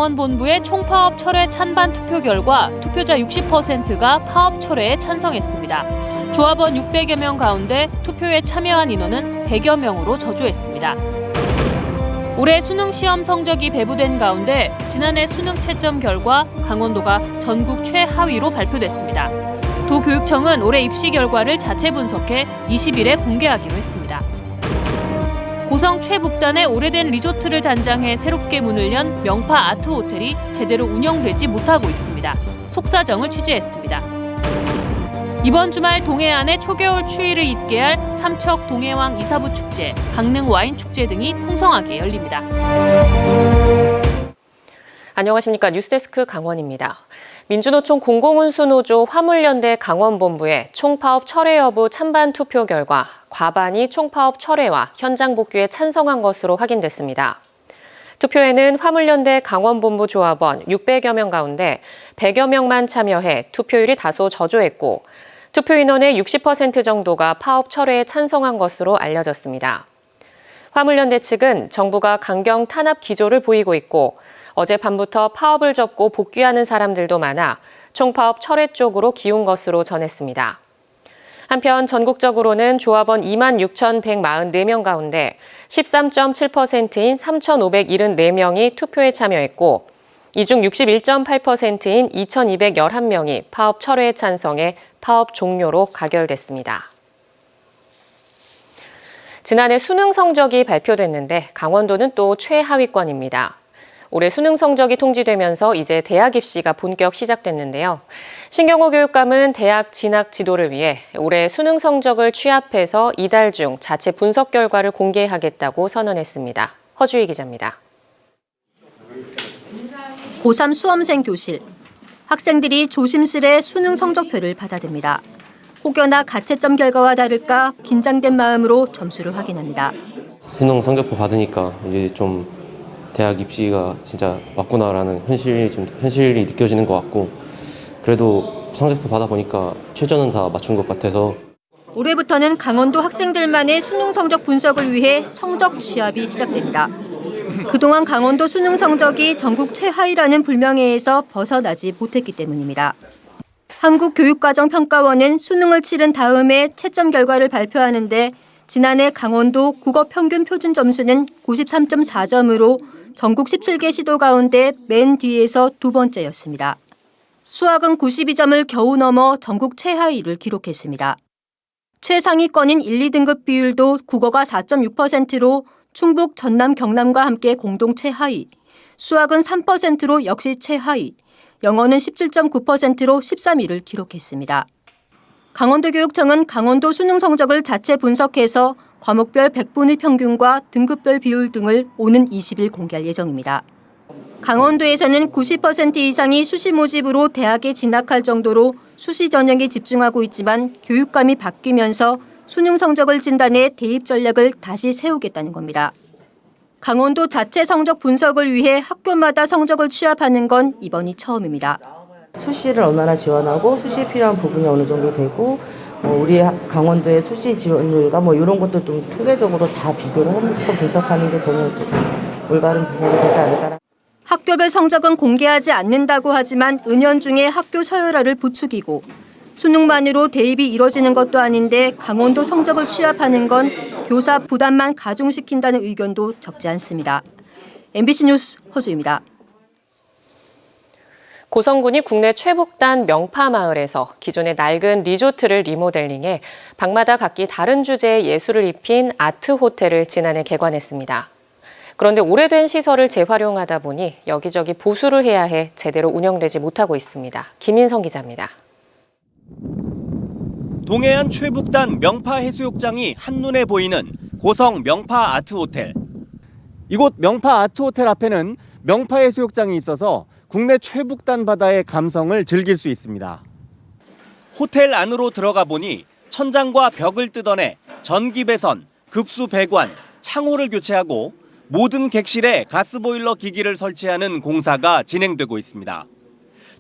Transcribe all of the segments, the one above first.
강원본부의 총파업 철회 찬반 투표 결과 투표자 60%가 파업 철회에 찬성했습니다. 조합원 600여 명 가운데 투표에 참여한 인원은 100여 명으로 저조했습니다. 올해 수능 시험 성적이 배부된 가운데 지난해 수능 채점 결과 강원도가 전국 최하위로 발표됐습니다. 도교육청은 올해 입시 결과를 자체 분석해 20일에 공개하기로 했습니다. 고성 최북단의 오래된 리조트를 단장해 새롭게 문을 연 명파 아트호텔이 제대로 운영되지 못하고 있습니다. 속사정을 취재했습니다. 이번 주말 동해안의 초겨울 추위를 잊게 할 삼척 동해왕 이사부 축제, 강릉 와인 축제 등이 풍성하게 열립니다. 안녕하십니까. 뉴스데스크 강원입니다. 민주노총 공공운수노조 화물연대 강원본부의 총파업 철회 여부 찬반 투표 결과 과반이 총파업 철회와 현장 복귀에 찬성한 것으로 확인됐습니다. 투표에는 화물연대 강원본부 조합원 600여 명 가운데 100여 명만 참여해 투표율이 다소 저조했고 투표 인원의 60% 정도가 파업 철회에 찬성한 것으로 알려졌습니다. 화물연대 측은 정부가 강경 탄압 기조를 보이고 있고 어젯밤부터 파업을 접고 복귀하는 사람들도 많아 총파업 철회 쪽으로 기운 것으로 전했습니다. 한편 전국적으로는 조합원 26,144명 가운데 13.7%인 3,574명이 투표에 참여했고 이 중 61.8%인 2,211명이 파업 철회에 찬성해 파업 종료로 가결됐습니다. 지난해 수능 성적이 발표됐는데 강원도는 또 최하위권입니다. 올해 수능 성적이 통지되면서 이제 대학 입시가 본격 시작됐는데요. 신경호 교육감은 대학 진학 지도를 위해 올해 수능 성적을 취합해서 이달 중 자체 분석 결과를 공개하겠다고 선언했습니다. 허주희 기자입니다. 고3 수험생 교실. 학생들이 조심스레 수능 성적표를 받아듭니다. 혹여나 가채점 결과와 다를까 긴장된 마음으로 점수를 확인합니다. 수능 성적표 받으니까 이제 좀 대학 입시가 진짜 왔구나라는 현실이 느껴지는 것 같고 그래도 성적표 받아보니까 최저는 다 맞춘 것 같아서 올해부터는 강원도 학생들만의 수능 성적 분석을 위해 성적 취합이 시작됩니다. 그동안 강원도 수능 성적이 전국 최하위라는 불명예에서 벗어나지 못했기 때문입니다. 한국교육과정평가원은 수능을 치른 다음에 채점 결과를 발표하는데 지난해 강원도 국어 평균 표준 점수는 93.4점으로 전국 17개 시도 가운데 맨 뒤에서 두 번째였습니다. 수학은 92점을 겨우 넘어 전국 최하위를 기록했습니다. 최상위권인 1, 2등급 비율도 국어가 4.6%로 충북, 전남, 경남과 함께 공동 최하위, 수학은 3%로 역시 최하위, 영어는 17.9%로 13위를 기록했습니다. 강원도교육청은 강원도 수능 성적을 자체 분석해서 과목별 100분위 평균과 등급별 비율 등을 오는 20일 공개할 예정입니다. 강원도에서는 90% 이상이 수시 모집으로 대학에 진학할 정도로 수시 전형에 집중하고 있지만 교육감이 바뀌면서 수능 성적을 진단해 대입 전략을 다시 세우겠다는 겁니다. 강원도 자체 성적 분석을 위해 학교마다 성적을 취합하는 건 이번이 처음입니다. 수시를 얼마나 지원하고 수시에 필요한 부분이 어느 정도 되고 우리 강원도의 수시 지원율과 이런 것도 좀 통계적으로 다 비교를 하면서 분석하는 게 저는 좀 올바른 분석이 되지 않을까. 학교별 성적은 공개하지 않는다고 하지만 은연중에 학교 서열화를 부추기고 수능만으로 대입이 이뤄지는 것도 아닌데 강원도 성적을 취합하는 건 교사 부담만 가중시킨다는 의견도 적지 않습니다. MBC 뉴스 허주입니다. 고성군이 국내 최북단 명파마을에서 기존의 낡은 리조트를 리모델링해 방마다 각기 다른 주제의 예술을 입힌 아트호텔을 지난해 개관했습니다. 그런데 오래된 시설을 재활용하다 보니 여기저기 보수를 해야 해 제대로 운영되지 못하고 있습니다. 김인성 기자입니다. 동해안 최북단 명파 해수욕장이 한눈에 보이는 고성 명파 아트호텔. 이곳 명파 아트호텔 앞에는 명파 해수욕장이 있어서 국내 최북단 바다의 감성을 즐길 수 있습니다. 호텔 안으로 들어가 보니 천장과 벽을 뜯어내 전기 배선, 급수 배관, 창호를 교체하고 모든 객실에 가스보일러 기기를 설치하는 공사가 진행되고 있습니다.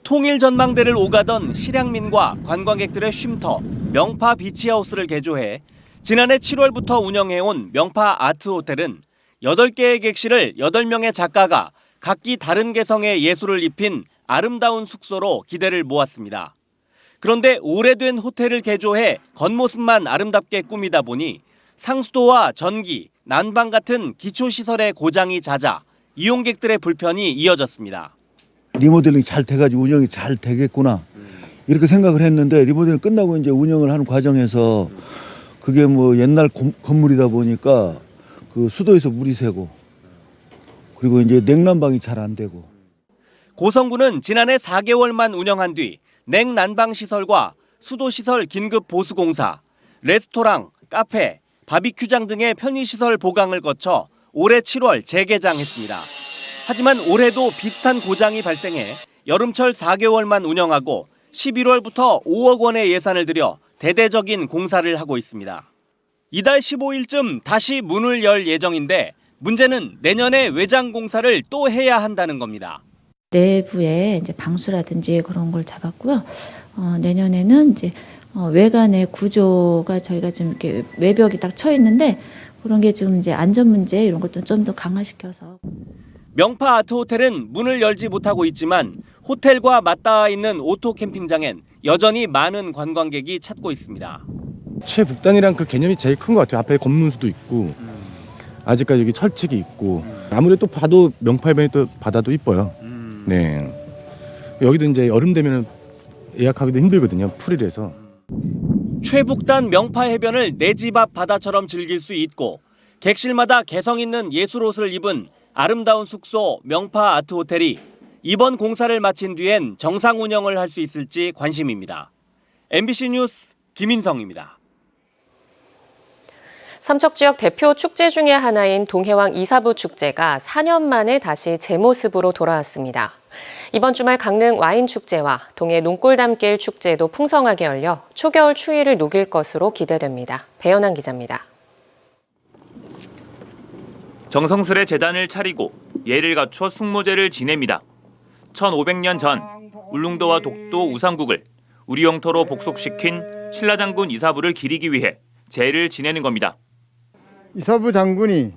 통일 전망대를 오가던 실향민과 관광객들의 쉼터 명파 비치하우스를 개조해 지난해 7월부터 운영해온 명파 아트호텔은 8개의 객실을 8명의 작가가 각기 다른 개성의 예술을 입힌 아름다운 숙소로 기대를 모았습니다. 그런데 오래된 호텔을 개조해 겉모습만 아름답게 꾸미다 보니 상수도와 전기, 난방 같은 기초시설의 고장이 잦아 이용객들의 불편이 이어졌습니다. 리모델링이 잘 돼가지고 운영이 잘 되겠구나 이렇게 생각을 했는데 리모델링 끝나고 이제 운영을 하는 과정에서 그게 뭐 옛날 건물이다 보니까 그 수도에서 물이 새고 그리고 이제 냉난방이 잘 안 되고. 고성군은 지난해 4개월만 운영한 뒤 냉난방 시설과 수도 시설 긴급 보수 공사, 레스토랑, 카페, 바비큐장 등의 편의시설 보강을 거쳐 올해 7월 재개장했습니다. 하지만 올해도 비슷한 고장이 발생해 여름철 4개월만 운영하고 11월부터 5억 원의 예산을 들여 대대적인 공사를 하고 있습니다. 이달 15일쯤 다시 문을 열 예정인데 문제는 내년에 외장 공사를 또 해야 한다는 겁니다. 내부에 이제 방수라든지 그런 걸 잡았고요. 내년에는 이제 외관의 구조가 저희가 지금 이렇게 외벽이 딱 쳐 있는데 그런 게 지금 이제 안전 문제 이런 것도 좀 더 강화시켜서. 명파 아트 호텔은 문을 열지 못하고 있지만 호텔과 맞닿아 있는 오토 캠핑장엔 여전히 많은 관광객이 찾고 있습니다. 최북단이란 그 개념이 제일 큰 것 같아요. 앞에 검문수도 있고 아직까지 여기 철칙이 있고 아무래도 봐도 명파해변이 또 바다도 이뻐요. 네. 여기도 이제 여름 되면 예약하기도 힘들거든요. 풀이라서. 최북단 명파 해변을 내 집 앞 바다처럼 즐길 수 있고 객실마다 개성 있는 예술 옷을 입은 아름다운 숙소 명파 아트 호텔이 이번 공사를 마친 뒤엔 정상 운영을 할 수 있을지 관심입니다. MBC 뉴스 김인성입니다. 삼척 지역 대표 축제 중의 하나인 동해왕 이사부 축제가 4년 만에 다시 제 모습으로 돌아왔습니다. 이번 주말 강릉 와인 축제와 동해 농골담길 축제도 풍성하게 열려 초겨울 추위를 녹일 것으로 기대됩니다. 배연한 기자입니다. 정성스레 제단을 차리고 예를 갖춰 숙모제를 지냅니다. 1500년 전 울릉도와 독도 우상국을 우리 영토로 복속시킨 신라장군 이사부를 기리기 위해 제를 지내는 겁니다. 이사부 장군이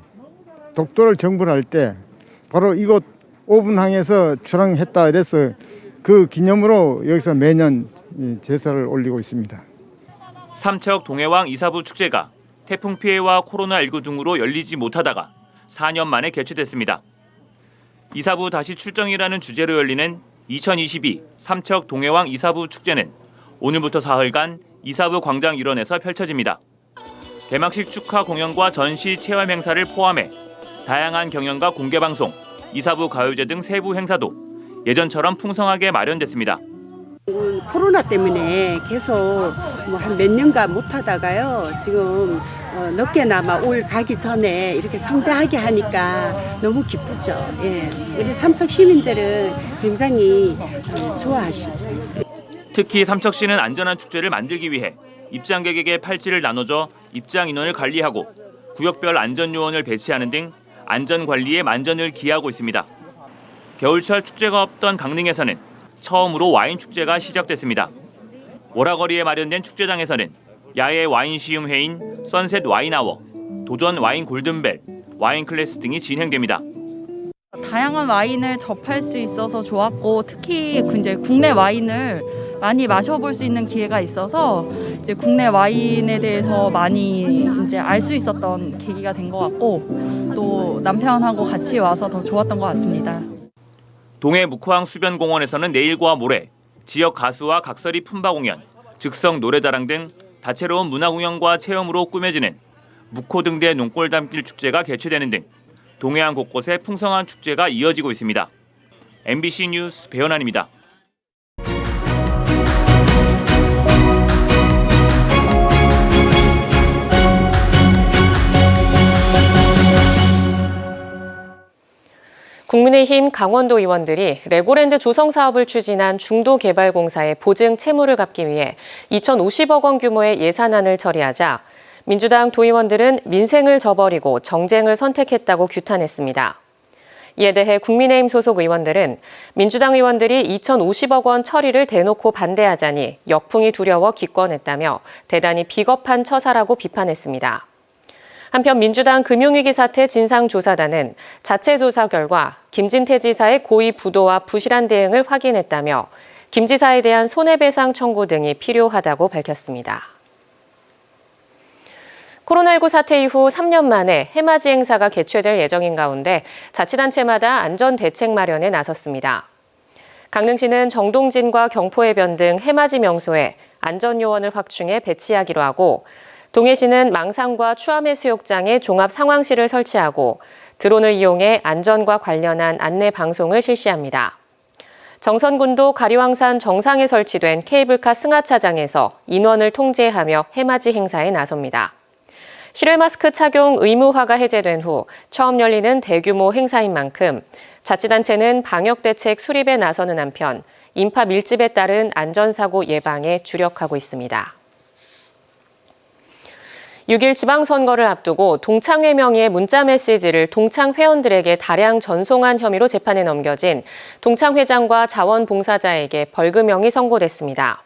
독도를 정벌할 때 바로 이곳 오분항에서 출항했다 이래서 그 기념으로 여기서 매년 제사를 올리고 있습니다. 삼척 동해왕 이사부 축제가 태풍 피해와 코로나19 등으로 열리지 못하다가 4년 만에 개최됐습니다. 이사부 다시 출정이라는 주제로 열리는 2022 삼척 동해왕 이사부 축제는 오늘부터 사흘간 이사부 광장 일원에서 펼쳐집니다. 개막식 축하 공연과 전시 체험 행사를 포함해 다양한 경연과 공개방송, 이사부 가요제 등 세부 행사도 예전처럼 풍성하게 마련됐습니다. 코로나 때문에 계속 한 몇 년간 못하다가요. 지금 늦게나마 올 가기 전에 이렇게 성대하게 하니까 너무 기쁘죠. 예. 우리 삼척 시민들은 굉장히 좋아하시죠. 특히 삼척시는 안전한 축제를 만들기 위해 입장객에게 팔찌를 나눠줘 입장 인원을 관리하고 구역별 안전요원을 배치하는 등 안전관리에 만전을 기하고 있습니다. 겨울철 축제가 없던 강릉에서는 처음으로 와인 축제가 시작됐습니다. 오라거리에 마련된 축제장에서는 야외 와인 시음회인 선셋 와인아워, 도전 와인 골든벨, 와인 클래스 등이 진행됩니다. 다양한 와인을 접할 수 있어서 좋았고 특히 이제 국내 와인을 많이 마셔볼 수 있는 기회가 있어서 이제 국내 와인에 대해서 많이 이제 알 수 있었던 계기가 된 것 같고 또 남편하고 같이 와서 더 좋았던 것 같습니다. 동해 묵호항 수변공원에서는 내일과 모레 지역 가수와 각설이 품바 공연, 즉석 노래자랑 등 다채로운 문화공연과 체험으로 꾸며지는 묵호등대 농골담길 축제가 개최되는 등 동해안 곳곳에 풍성한 축제가 이어지고 있습니다. MBC 뉴스 배연환입니다. 국민의힘 강원도 의원들이 레고랜드 조성 사업을 추진한 중도개발공사의 보증 채무를 갚기 위해 2,050억 원 규모의 예산안을 처리하자 민주당 도의원들은 민생을 저버리고 정쟁을 선택했다고 규탄했습니다. 이에 대해 국민의힘 소속 의원들은 민주당 의원들이 2,050억 원 처리를 대놓고 반대하자니 역풍이 두려워 기권했다며 대단히 비겁한 처사라고 비판했습니다. 한편 민주당 금융위기 사태 진상조사단은 자체 조사 결과 김진태 지사의 고의 부도와 부실한 대응을 확인했다며 김 지사에 대한 손해배상 청구 등이 필요하다고 밝혔습니다. 코로나19 사태 이후 3년 만에 해맞이 행사가 개최될 예정인 가운데 자치단체마다 안전대책 마련에 나섰습니다. 강릉시는 정동진과 경포해변 등 해맞이 명소에 안전요원을 확충해 배치하기로 하고 동해시는 망상과 추암해수욕장에 종합상황실을 설치하고 드론을 이용해 안전과 관련한 안내 방송을 실시합니다. 정선군도 가리왕산 정상에 설치된 케이블카 승하차장에서 인원을 통제하며 해맞이 행사에 나섭니다. 실외 마스크 착용 의무화가 해제된 후 처음 열리는 대규모 행사인 만큼 자치단체는 방역대책 수립에 나서는 한편 인파 밀집에 따른 안전사고 예방에 주력하고 있습니다. 6일 지방선거를 앞두고 동창회 명의의 문자메시지를 동창 회원들에게 다량 전송한 혐의로 재판에 넘겨진 동창 회장과 자원봉사자에게 벌금형이 선고됐습니다.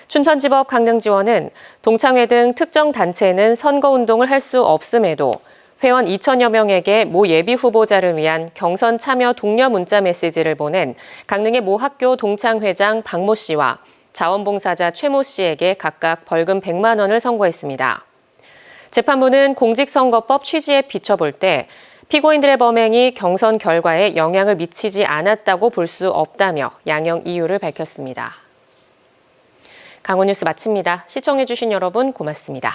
춘천지법 강릉지원은 동창회 등 특정 단체는 선거운동을 할 수 없음에도 회원 2천여 명에게 모 예비 후보자를 위한 경선 참여 독려 문자 메시지를 보낸 강릉의 모 학교 동창회장 박모 씨와 자원봉사자 최모 씨에게 각각 벌금 100만 원을 선고했습니다. 재판부는 공직선거법 취지에 비춰볼 때 피고인들의 범행이 경선 결과에 영향을 미치지 않았다고 볼 수 없다며 양형 이유를 밝혔습니다. 강원 뉴스 마칩니다. 시청해주신 여러분 고맙습니다.